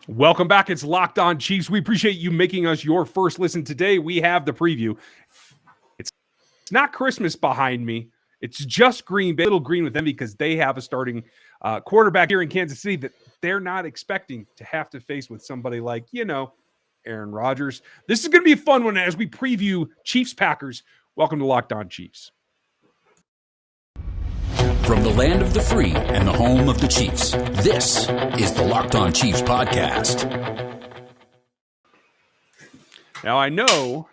Welcome back. It's Locked On Chiefs. We appreciate you making us your first listen. Today, we have the preview. It's not Christmas behind me. It's just Green Bay, little green with them because they have a starting quarterback here in Kansas City that they're not expecting to have to face with somebody like, Aaron Rodgers. This is going to be a fun one as we preview Chiefs-Packers. Welcome to Locked On Chiefs. From the land of the free and the home of the Chiefs, this is the Locked On Chiefs podcast. Now, I know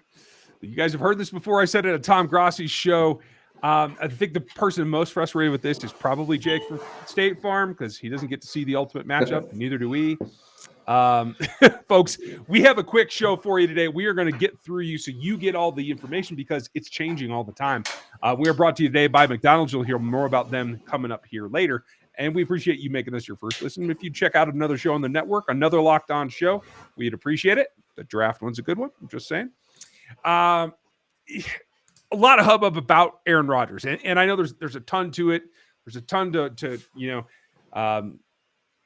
you guys have heard this before. I said it at Tom Grossi's show. I think the person most frustrated with this is probably Jake from State Farm because he doesn't get to see the ultimate matchup. Neither do we. Folks, we have a quick show for you today. We are going to get through you so you get all the information because it's changing all the time. We are brought to you today by McDonald's. You'll hear more about them coming up here later. And we appreciate you making us your first listen. If you check out another show on the network, another Locked On show, we'd appreciate it. The draft one's a good one. I'm just saying. A lot of hubbub about Aaron Rodgers. And I know there's a ton to it. There's a ton to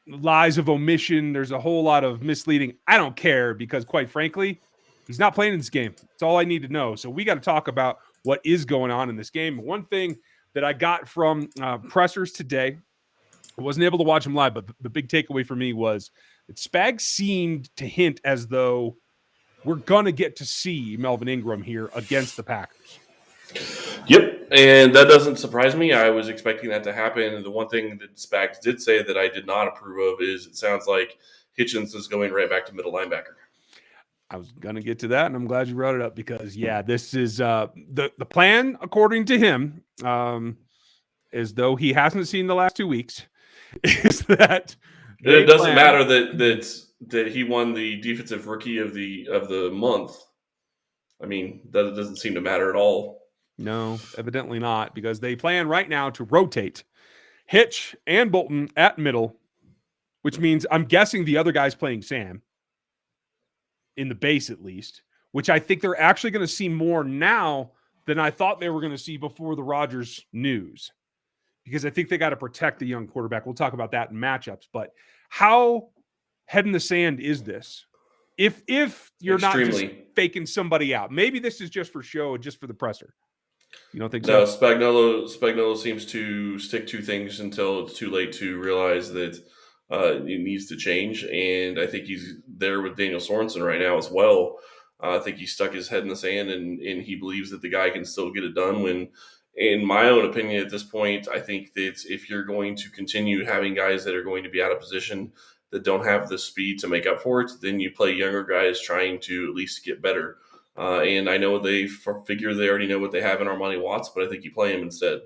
lies of omission. There's a whole lot of misleading. I don't care because, quite frankly, he's not playing in this game. That's all I need to know. So we got to talk about what is going on in this game. One thing that I got from pressers today, I wasn't able to watch him live, but the big takeaway for me was that Spags seemed to hint as though we're going to get to see Melvin Ingram here against the Packers. Yep, and that doesn't surprise me. I was expecting that to happen. And the one thing that Spags did say that I did not approve of is it sounds like Hitchens is going right back to middle linebacker. I was going to get to that, and I'm glad you brought it up because, this is the plan, according to him, as though he hasn't seen the last 2 weeks, is that it doesn't matter that he won the defensive rookie of the month. I mean, that doesn't seem to matter at all. No, evidently not, because they plan right now to rotate Hitch and Bolton at middle, which means I'm guessing the other guy's playing Sam in the base at least, which I think they're actually going to see more now than I thought they were going to see before the Rodgers news, because I think they got to protect the young quarterback. We'll talk about that in matchups, but how head in the sand is this? If you're Extremely. Not just faking somebody out, maybe this is just for show, just for the presser. You don't think no, so? Spagnuolo seems to stick to things until it's too late to realize that it needs to change. And I think he's there with Daniel Sorensen right now as well. I think he stuck his head in the sand and he believes that the guy can still get it done when, in my own opinion at this point, I think that if you're going to continue having guys that are going to be out of position that don't have the speed to make up for it, then you play younger guys trying to at least get better. And I know they figure they already know what they have in Armani Watts, but I think you play him instead.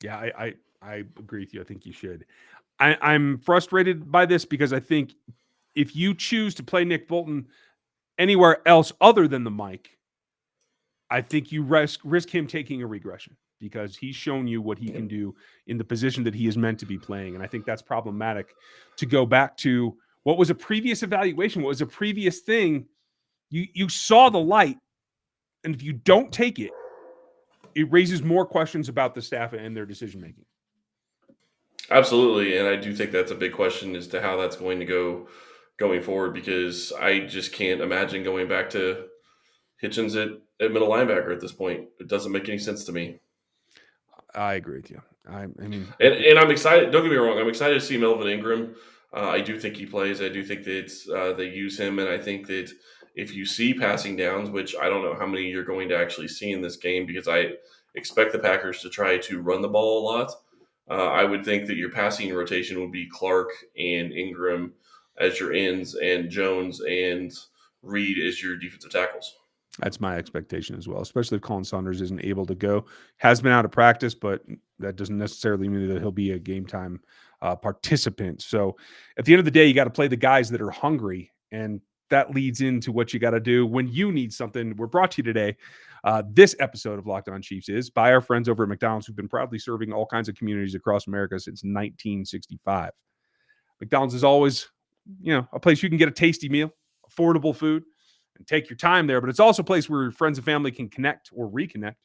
Yeah, I agree with you. I think you should. I'm frustrated by this because I think if you choose to play Nick Bolton anywhere else other than the mic, I think you risk him taking a regression because he's shown you what he can do in the position that he is meant to be playing. And I think that's problematic to go back to what was a previous evaluation, what was a previous thing. You saw the light, and if you don't take it, it raises more questions about the staff and their decision-making. Absolutely, and I do think that's a big question as to how that's going to go going forward because I just can't imagine going back to Hitchens at middle linebacker at this point. It doesn't make any sense to me. I agree with you. I mean, and I'm excited. Don't get me wrong. I'm excited to see Melvin Ingram. I do think he plays. I do think that they use him, and I think that if you see passing downs, which I don't know how many you're going to actually see in this game because I expect the Packers to try to run the ball a lot. I would think that your passing rotation would be Clark and Ingram as your ends and Jones and Reed as your defensive tackles. That's my expectation as well, especially if Colin Saunders isn't able to go. Has been out of practice, but that doesn't necessarily mean that he'll be a game time participant. So at the end of the day, you got to play the guys that are hungry, and that leads into what you got to do when you need something. We're brought to you today. This episode of Locked On Chiefs is by our friends over at McDonald's, who've been proudly serving all kinds of communities across America since 1965. McDonald's is always, a place you can get a tasty meal, affordable food, and take your time there. But it's also a place where friends and family can connect or reconnect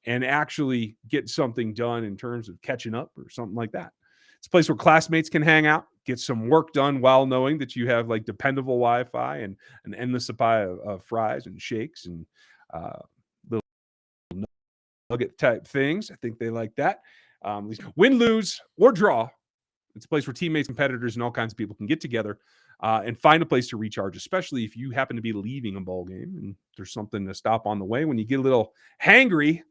and actually get something done in terms of catching up or something like that. It's a place where classmates can hang out, get some work done while knowing that you have like dependable Wi-Fi and an endless supply of fries and shakes and little nugget type things. I think they like that. At least win, lose, or draw. It's a place where teammates, competitors, and all kinds of people can get together and find a place to recharge, especially if you happen to be leaving a ball game and there's something to stop on the way. When you get a little hangry, at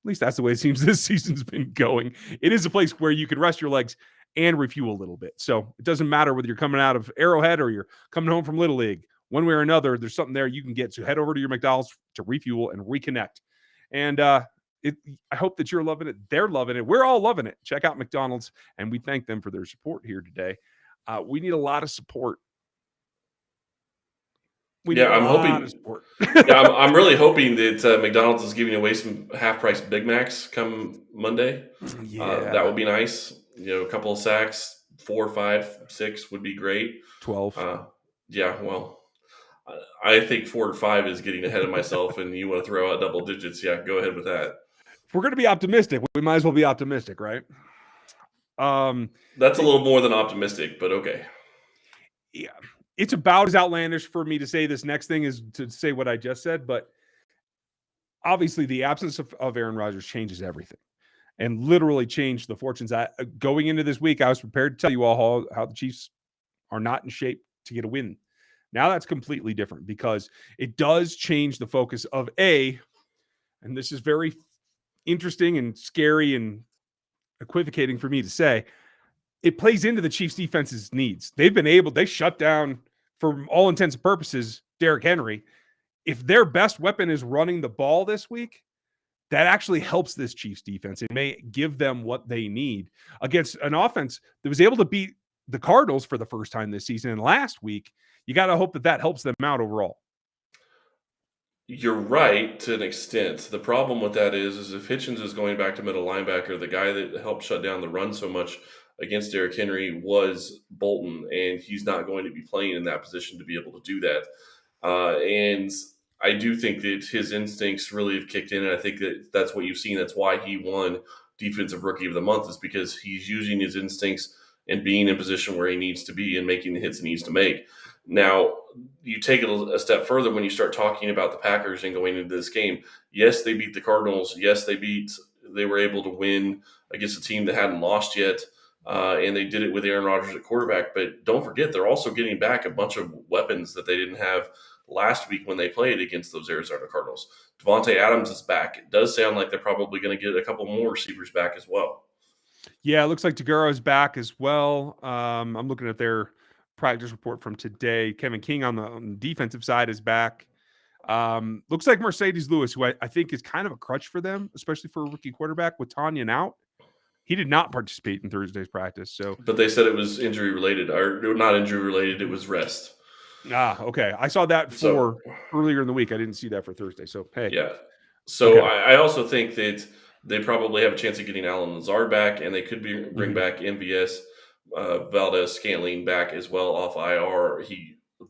least that's the way it seems this season's been going. It is a place where you can rest your legs and refuel a little bit. So it doesn't matter whether you're coming out of Arrowhead or you're coming home from Little League. One way or another, there's something there you can get. So head over to your McDonald's to refuel and reconnect. And I hope that you're loving it. They're loving it. We're all loving it. Check out McDonald's, and we thank them for their support here today. We need a lot of support. I'm hoping. I'm really hoping that McDonald's is giving away some half-price Big Macs come Monday. That would be nice. A couple of sacks, 4, 5, 6 would be great. 12. Well, I think 4 or 5 is getting ahead of myself, and you want to throw out double digits. Yeah, go ahead with that. If we're going to be optimistic, we might as well be optimistic, right? That's a little more than optimistic, but okay. Yeah. It's about as outlandish for me to say this next thing is to say what I just said, but obviously the absence of Aaron Rodgers changes everything and literally changed the fortunes. Going into this week, I was prepared to tell you all how the Chiefs are not in shape to get a win. Now that's completely different because it does change the focus of and this is very interesting and scary and equivocating for me to say, it plays into the Chiefs defense's needs. They shut down, for all intents and purposes, Derrick Henry. If their best weapon is running the ball this week, that actually helps this Chiefs defense. It may give them what they need against an offense that was able to beat the Cardinals for the first time this season. And last week, you got to hope that helps them out overall. You're right to an extent. The problem with that is if Hitchens is going back to middle linebacker, the guy that helped shut down the run so much against Derrick Henry was Bolton, and he's not going to be playing in that position to be able to do that. And I do think that his instincts really have kicked in, and I think that's what you've seen. That's why he won Defensive Rookie of the Month, is because he's using his instincts and being in position where he needs to be and making the hits he needs to make. Now, you take it a step further when you start talking about the Packers and going into this game. Yes, they beat the Cardinals. Yes, they were able to win against a team that hadn't lost yet. And they did it with Aaron Rodgers at quarterback. But don't forget, they're also getting back a bunch of weapons that they didn't have last week when they played against those Arizona Cardinals. Devontae Adams is back. It does sound like they're probably going to get a couple more receivers back as well. Yeah, it looks like Deguara is back as well. I'm looking at their practice report from today. Kevin King on the defensive side is back. Looks like Mercedes Lewis, who I think is kind of a crutch for them, especially for a rookie quarterback with Tanyan out. He did not participate in Thursday's practice. But they said it was injury related, or not injury related. It was rest. Okay. I saw that for earlier in the week. I didn't see that for Thursday. So, hey. Yeah. So okay. I also think that they probably have a chance of getting Alan Lazard back, and they could bring back MVS, Valdez Scantling back as well off IR.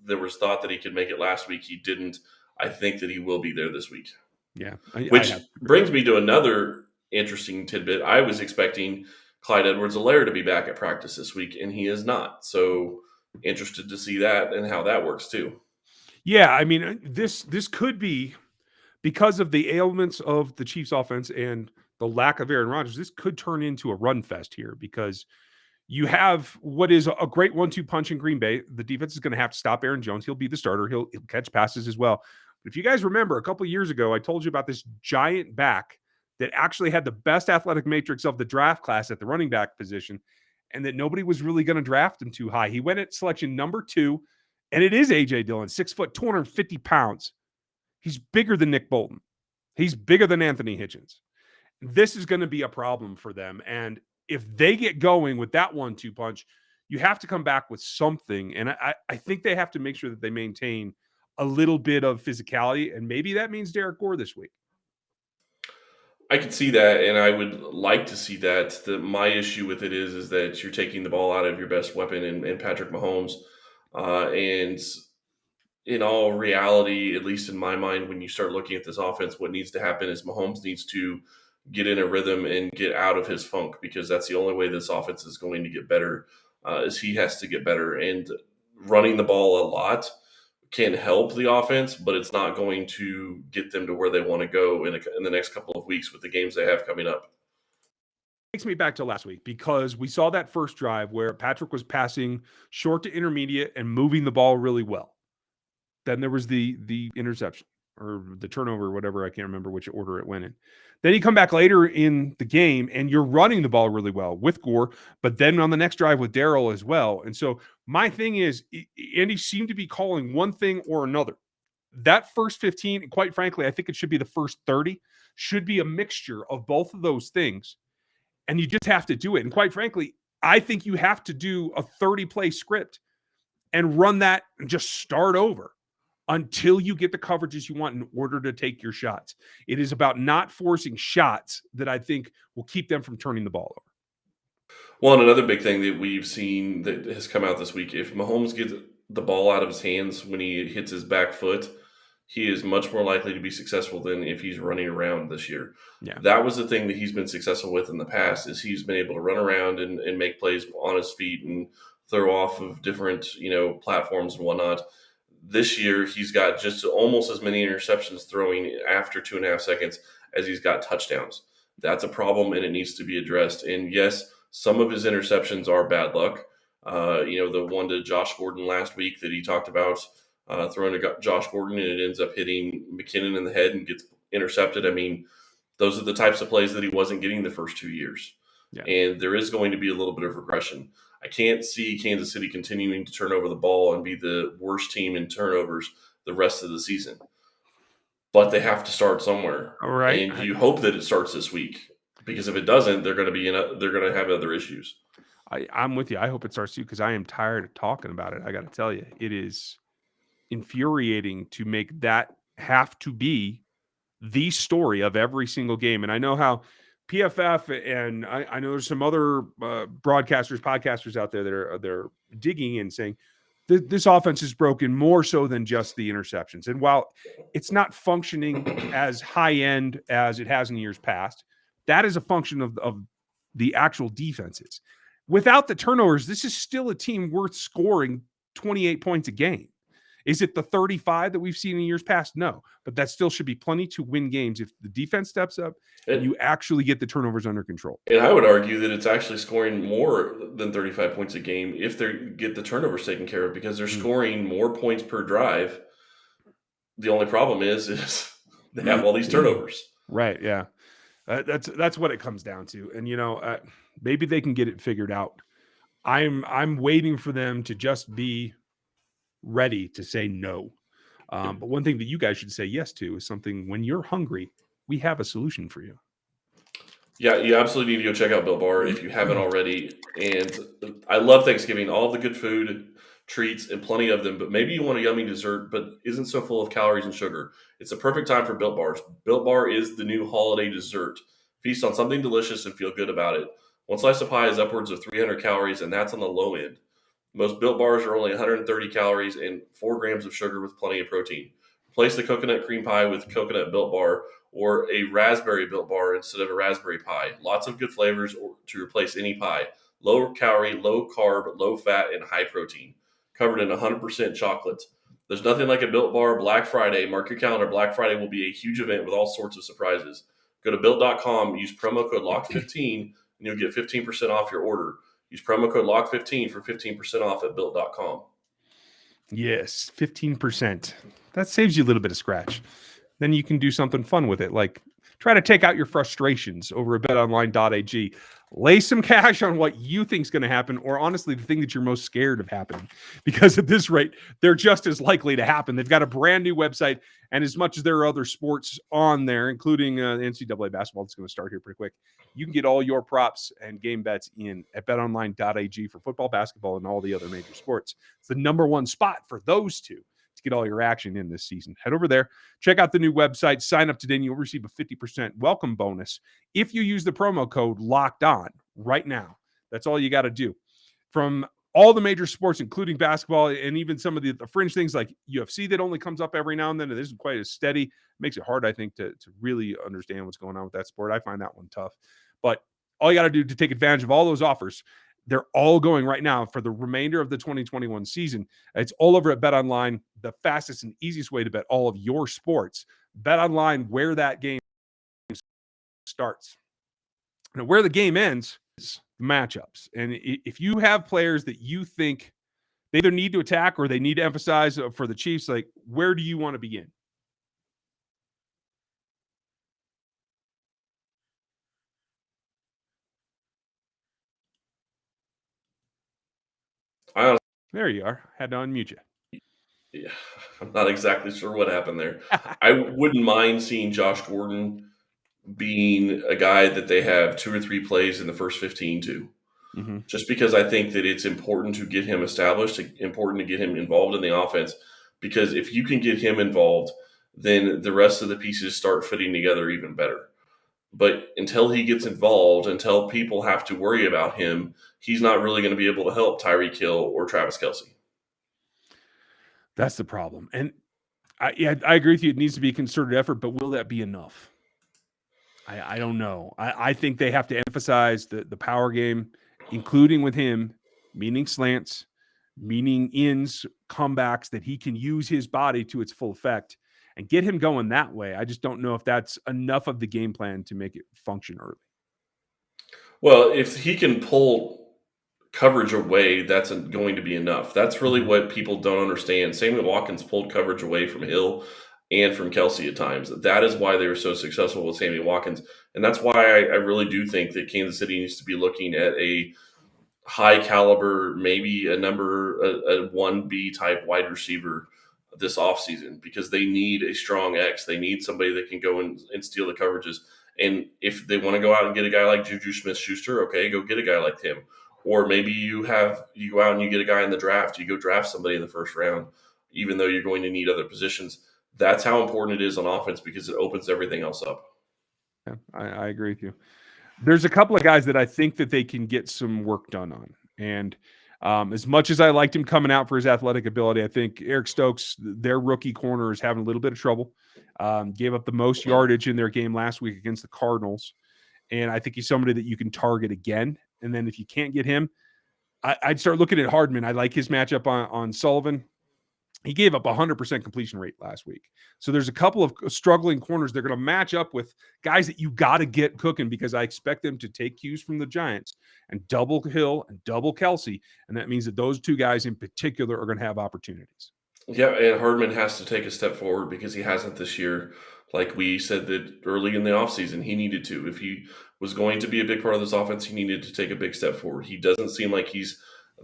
There was thought that he could make it last week. He didn't. I think that he will be there this week. Yeah. Which brings me to another interesting tidbit. I was expecting Clyde Edwards-Helaire to be back at practice this week, and he is not. So interested to see that and how that works too. Yeah, I mean, this could be because of the ailments of the Chiefs offense and the lack of Aaron Rodgers. This could turn into a run fest here because you have what is a great 1-2 punch in Green Bay. The defense is going to have to stop Aaron Jones. He'll be the starter. He'll catch passes as well. But if you guys remember, a couple of years ago, I told you about this giant back that actually had the best athletic matrix of the draft class at the running back position, and that nobody was really going to draft him too high. He went at selection number 2, and it is A.J. Dillon, 6 foot, 250 pounds. He's bigger than Nick Bolton. He's bigger than Anthony Hitchens. This is going to be a problem for them, and if they get going with that 1-2 punch, you have to come back with something, and I think they have to make sure that they maintain a little bit of physicality, and maybe that means Derek Gore this week. I could see that, and I would like to see that. My issue with it is that you're taking the ball out of your best weapon in Patrick Mahomes. And in all reality, at least in my mind, when you start looking at this offense, what needs to happen is Mahomes needs to get in a rhythm and get out of his funk, because that's the only way this offense is going to get better. is he has to get better. And running the ball a lot can help the offense, but it's not going to get them to where they want to go in the next couple of weeks with the games they have coming up. Takes me back to last week because we saw that first drive where Patrick was passing short to intermediate and moving the ball really well. Then there was the interception or the turnover, whatever. I can't remember which order it went in. Then you come back later in the game and you're running the ball really well with Gore, but then on the next drive with Darrell as well. And so my thing is, Andy seemed to be calling one thing or another. That first 15, and quite frankly, I think it should be the first 30, should be a mixture of both of those things. And you just have to do it. And quite frankly, I think you have to do a 30-play script and run that and just start over until you get the coverages you want in order to take your shots. It is about not forcing shots that I think will keep them from turning the ball over. Well, and another big thing that we've seen that has come out this week, if Mahomes gets the ball out of his hands when he hits his back foot, he is much more likely to be successful than if he's running around this year. Yeah. That was the thing that he's been successful with in the past, is he's been able to run around and make plays on his feet and throw off of different, platforms and whatnot. This year, he's got just almost as many interceptions throwing after 2.5 seconds as he's got touchdowns. That's a problem, and it needs to be addressed. And yes, some of his interceptions are bad luck. The one to Josh Gordon last week that he talked about, throwing to Josh Gordon, and it ends up hitting McKinnon in the head and gets intercepted. I mean, those are the types of plays that he wasn't getting the first 2 years. Yeah. And there is going to be a little bit of regression. I can't see Kansas City continuing to turn over the ball and be the worst team in turnovers the rest of the season. But they have to start somewhere. All right. And you hope that it starts this week, because if it doesn't, they're going to have other issues. I'm with you. I hope it starts too, because I am tired of talking about it. I got to tell you, it is infuriating to make that have to be the story of every single game. And I know how PFF and I know there's some other podcasters out there that are digging and saying this offense is broken more so than just the interceptions. And while it's not functioning as high end as it has in years past, that is a function of the actual defenses. Without the turnovers, this is still a team worth scoring 28 points a game. Is it the 35 that we've seen in years past? No, but that still should be plenty to win games if the defense steps up and you actually get the turnovers under control. And I would argue that it's actually scoring more than 35 points a game if they get the turnovers taken care of, because they're scoring more points per drive. The only problem is they have all these turnovers. Right, yeah. That's what it comes down to. And, maybe they can get it figured out. I'm waiting for them to just be ready to say no. But one thing that you guys should say yes to is something: when you're hungry, we have a solution for you. Yeah, you absolutely need to go check out Built Bar if you haven't already. And I love Thanksgiving, all the good food, treats, and plenty of them. But maybe you want a yummy dessert, but isn't so full of calories and sugar. It's the perfect time for Built Bars. Built Bar is the new holiday dessert. Feast on something delicious and feel good about it. One slice of pie is upwards of 300 calories, and that's on the low end. Most Built Bars are only 130 calories and 4 grams of sugar with plenty of protein. Replace the coconut cream pie with coconut Built Bar or a raspberry Built Bar instead of a raspberry pie. Lots of good flavors to replace any pie. Low calorie, low carb, low fat, and high protein. Covered in 100% chocolate. There's nothing like a Built Bar Black Friday. Mark your calendar. Black Friday will be a huge event with all sorts of surprises. Go to Built.com, use promo code LOCK15, and you'll get 15% off your order. Use promo code LOCK15 for 15% off at Built.com. Yes, 15%. That saves you a little bit of scratch. Then you can do something fun with it, like try to take out your frustrations over at BetOnline.ag. Lay some cash on what you think is going to happen, or honestly, the thing that you're most scared of happening. Because at this rate, they're just as likely to happen. They've got a brand new website, and as much as there are other sports on there, including NCAA basketball that's going to start here pretty quick, you can get all your props and game bets in at BetOnline.ag for football, basketball, and all the other major sports. It's the number one spot for those two to get all your action in this season. Head over there, check out the new website, sign up today, and you'll receive a 50% welcome bonus if you use the promo code Locked On right now. That's all you got to do. From all the major sports, including basketball, and even some of the fringe things like UFC that only comes up every now and then, and isn't quite as steady. It makes it hard, I think, to really understand what's going on with that sport. I find that one tough. But all you got to do to take advantage of all those offers, They're all going right now for the remainder of the 2021 season. It's all over at BetOnline, the fastest and easiest way to bet all of your sports. BetOnline, where that game starts. Now, where the game ends is matchups. And if you have players that you think they either need to attack or they need to emphasize for the Chiefs, like, where do you want to begin? There you are. Had to unmute you. Yeah, I'm not exactly sure what happened there. I wouldn't mind seeing Josh Gordon being a guy that they have 2 or 3 plays in the first 15 to. Mm-hmm. Just because I think that it's important to get him established, important to get him involved in the offense. Because if you can get him involved, then the rest of the pieces start fitting together even better. But until he gets involved, until people have to worry about him, he's not really going to be able to help Tyreek Hill or Travis Kelce. That's the problem. And I agree with you. It needs to be a concerted effort, but will that be enough? I don't know. I think they have to emphasize the power game, including with him, meaning slants, meaning ins, comebacks, that he can use his body to its full effect and get him going that way. I just don't know if that's enough of the game plan to make it function early. Well, if he can pull coverage away, that's going to be enough. That's really what people don't understand. Sammy Watkins pulled coverage away from Hill and from Kelce at times. That is why they were so successful with Sammy Watkins. And that's why I really do think that Kansas City needs to be looking at a high caliber, maybe a 1B type wide receiver this offseason, because they need a strong X. They need somebody that can go and steal the coverages. And if they want to go out and get a guy like Juju Smith-Schuster, okay, go get a guy like him. Or maybe you go out and you get a guy in the draft. You go draft somebody in the first round, even though you're going to need other positions. That's how important it is on offense, because it opens everything else up. Yeah, I agree with you. There's a couple of guys that I think that they can get some work done on. And as much as I liked him coming out for his athletic ability, I think Eric Stokes, their rookie corner, is having a little bit of trouble. Gave up the most yardage in their game last week against the Cardinals. And I think he's somebody that you can target again. And then if you can't get him, I'd start looking at Hardman. I like his matchup on Sullivan. He gave up 100% completion rate last week. So there's a couple of struggling corners. They're going to match up with guys that you got to get cooking, because I expect them to take cues from the Giants and double Hill and double Kelce. And that means that those two guys in particular are going to have opportunities. Yeah, and Hardman has to take a step forward, because he hasn't this year. Like we said that early in the offseason, he needed to. If he was going to be a big part of this offense, he needed to take a big step forward. He doesn't seem like he's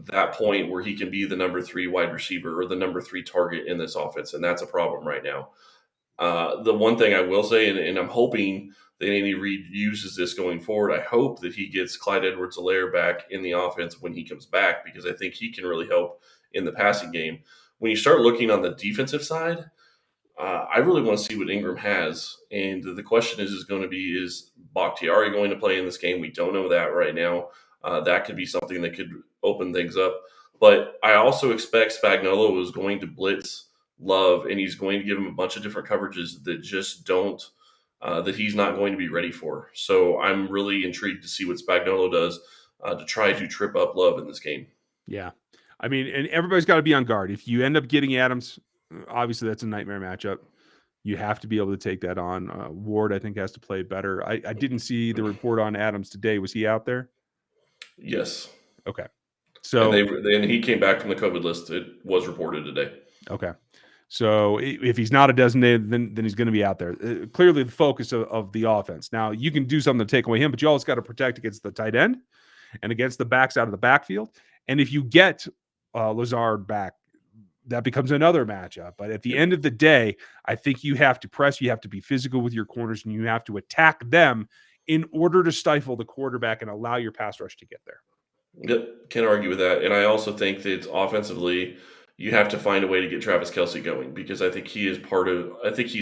that point where he can be the number 3 wide receiver or the number 3 target in this offense, and that's a problem right now. The one thing I will say, and I'm hoping that Andy Reid uses this going forward, I hope that he gets Clyde Edwards-Helaire back in the offense when he comes back, because I think he can really help in the passing game. When you start looking on the defensive side, I really want to see what Ingram has. And the question is going to be, is Bakhtiari going to play in this game? We don't know that right now. That could be something that could open things up. But I also expect Spagnuolo is going to blitz Love, and he's going to give him a bunch of different coverages that just don't that he's not going to be ready for. So I'm really intrigued to see what Spagnuolo does to try to trip up Love in this game. Yeah. I mean, and everybody's got to be on guard. If you end up getting Adams, obviously that's a nightmare matchup. You have to be able to take that on. Ward, I think, has to play better. I didn't see the report on Adams today. Was he out there? Yes. Okay. So and he came back from the COVID list. It was reported today. Okay. So if he's not a designated, then he's going to be out there. Clearly the focus of the offense. Now, you can do something to take away him, but you always got to protect against the tight end and against the backs out of the backfield. And if you get Lazard back, that becomes another matchup. But at the end of the day, I think you have to press, you have to be physical with your corners, and you have to attack them in order to stifle the quarterback and allow your pass rush to get there. Yep, can't argue with that. And I also think that offensively, you have to find a way to get Travis Kelce going, because I think he's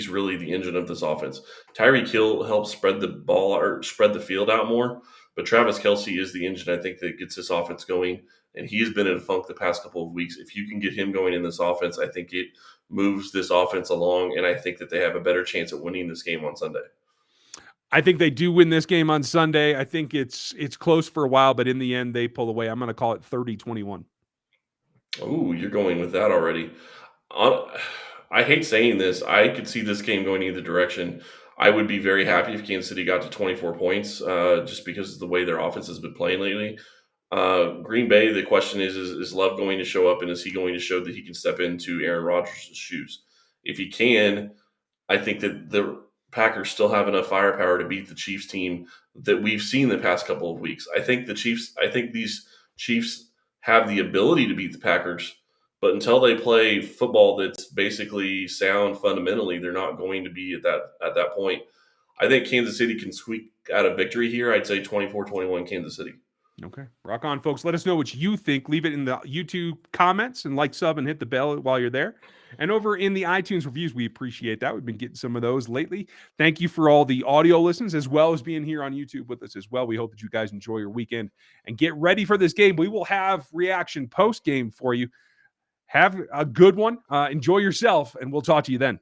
really the engine of this offense. Tyreek Hill helps spread the ball or spread the field out more, but Travis Kelce is the engine, I think, that gets this offense going. And he's been in a funk the past couple of weeks. If you can get him going in this offense, I think it moves this offense along, and I think that they have a better chance at winning this game on Sunday. I think they do win this game on Sunday. I think it's close for a while, but in the end, they pull away. I'm going to call it 30-21. Oh, you're going with that already. I hate saying this. I could see this game going either direction. I would be very happy if Kansas City got to 24 points, just because of the way their offense has been playing lately. Green Bay, the question is Love going to show up, and is he going to show that he can step into Aaron Rodgers' shoes? If he can, I think that the Packers still have enough firepower to beat the Chiefs team that we've seen the past couple of weeks. I think these Chiefs have the ability to beat the Packers, but until they play football that's basically sound fundamentally, they're not going to be at that point. I think Kansas City can squeak out a victory here. I'd say 24-21 Kansas City. Okay. Rock on, folks. Let us know what you think. Leave it in the YouTube comments and like, sub, and hit the bell while you're there. And over in the iTunes reviews, we appreciate that. We've been getting some of those lately. Thank you for all the audio listens as well as being here on YouTube with us as well. We hope that you guys enjoy your weekend and get ready for this game. We will have reaction post-game for you. Have a good one. Enjoy yourself, and we'll talk to you then.